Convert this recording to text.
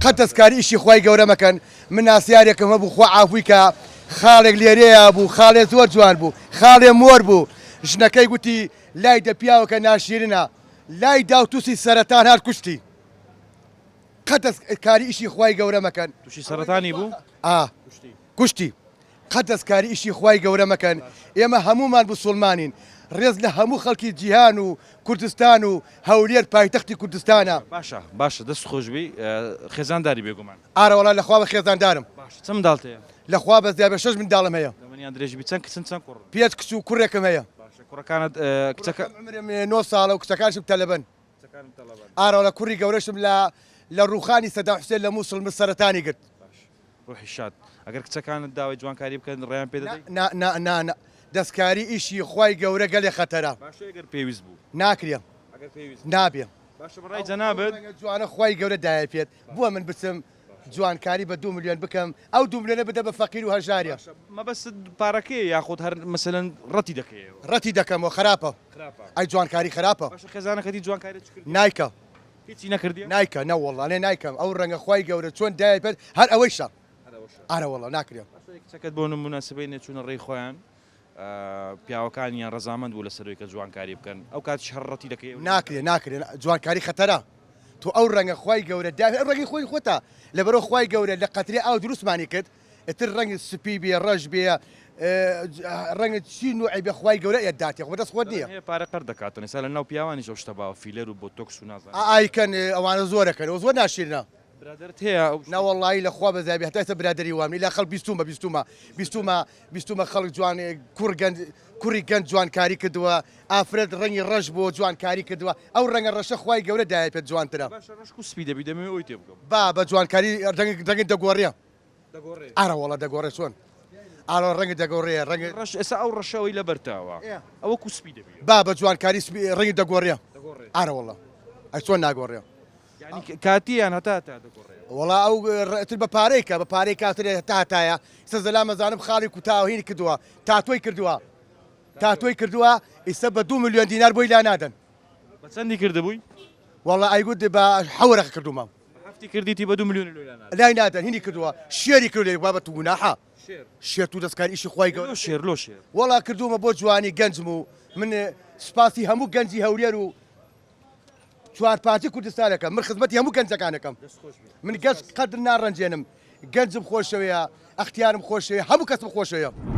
قەت دەستکاری ئیشی خی گەورە مەکەن من ناسیارێکم هەبوو خوا عافوی کە خاڵێک لێرەیە بوو خاڵێ زۆر جوان بوو خاڵێ مۆر بوو ژنەکەی گوتی لای دەپیاوەکە ناشیرنە لای داوتوسی سەرەتان هەر کوشتی قەت دەستکاری ئیشی خی گەورە مەکەن تووشی سەرەتانی بوو کوشتی قەت دەستکاری ئیشی خی گەورە مەکەن ئێمە هەمومان بوسڵمانین ڕێز لە هەموو خەڵکی جیهان و کوردستان و هەولێر پایتەختی کوردستانە باشە دەست خۆشببی خێزانداری بێگومان ئارەوەڵا لەخوا بە خێزاندارم چەم داڵتەیە لەخوا بە زیابە 6 منداڵم هەیە لەمەنیان درێژبی چەند کچن چەند کوڕ پێت کچ و کوڕێکم هەیە کوڕەکانت کچەکە 9 ساڵە و کچەکانشم تەلەبەن ئارەوەڵە کوڕی گەورەشم لە ڕووخانی سەدا حوسێن لە مووسڵ من سەرەتانی گرت ڕۆحی شاد ئەگەر کچەکانت داوای جوانکاری بکەن ڕێیان پێ دەدەیت نا دەستکاری ئیشی خی گەورە گەلێ خەتەرە ئەگەر پێویست بوو ناکرێ نابێ باشە بڕای جەنابەت جوانە خی گەورە دایە پێت بووە من بچم جوانکاری بە 2 ملیۆن بکەم ئەو 2 ملیۆنە بدە بە فەقیر و هەژارە مەبەست پارەکەی یاخود هەر مەسەلەن ڕەتی دەکەیەوە ڕەتی دەکەمەوە خراپە ئەی جوانکاری خراپە خێزانەکەی جوانکاری نایکە هیچی نەکردی نایکە نەوەڵانێ نایکەم ئەو ڕەنگە خی گەورە چۆن دای پێت هەر ئەوەیشە ئارەوەڵە ناکرێت کچەکەت بۆ نمونەسبەی نەچوونە ڕێی خۆیان پیاوەکانیان ڕەزامەند بوو لەسەرەوەی کە جوانکاری بکەن ئەو کات شەڕەتی دەکەی ناکرێت جوانکاری خەتەرە تو ئەو ڕەنگە خی گەورە داوێت ئەو ڕەنگی خۆی خۆتە لەبەرەوە خی گەورە لە قەتری ئاو دروستمانی کرد ئتر ڕەنگی سپی بێ ڕەش بێ ڕەنگە چی نوعی بێ خی گەورە ئێداتی خۆ دەست خۆت نییە پارە قەر دەکاتن ئێستا لە ناو پیاوانی شەو شتە باوە فیلەر و بۆ تۆکس و نازان ئایکەن ئەوانە زۆرەکەن ئەو زۆر ناشیرنە برادرت هەیە ناوەڵی لە خوا بەزابی هەتا ئێستا برادری وامنی لە خەڵ بیستمە خەڵک جوان کوڕی گەنج جوانکاری کردووە ئافرەت ڕەنگی ڕەش بۆ جوانکاری کردووە ئەو ڕەنگە ڕەشە خی گەورە دایە پێت جوانترە سپی دەبی دەمێ ئەوی تێ بکەم بە جوانکاری ڕەنگی دەگۆڕێ ئارەوەڵە دەگۆڕێ چۆن ئاڵۆ ڕەنگی دەگۆڕێ ڕەنگی ڕەش ئێستا ئەو ڕەشەوەی لە بەرتاوە ئەوە کوسپی دەبی بە جوانکاری ڕەنگی دەگۆڕێ ئارەوەڵە ئەی چۆن ناگۆڕێ کاتیان هەتا دەگۆڕێ وڵا ئەو تر بە پارەیکە بە پارەی کاترێ تاتایە سەزەلا مەزانم خاڵی کوتاوهینی کردووە تاتۆی کردووە ئیستا بە 2 ملیۆن دینار بۆی لا نادەن بە چەندی کردبووی وڵا ئایگوت بە حەوەرەخ کردومە هەفتی کردیتی بە 2 ملیۆن لای نادەن هینی کردووە شێری کرد لێ بابەت و گوناحە شێر و دەستکاری ئیشی خی گەورە لۆ شێر وڵا کردومە بۆ جوانی گەنجم و من سپاسی هەموو گەنجی هەولێر و چوار پارتی کوردستانەکەم من خزمەتی هەموو گەنجەکانەکەم من گەشت قەدر ناڕەنجێنم گەنجم خۆشەوەیە ئەختیارم خۆشەوەیە هەموو کەسم خۆشەوەیە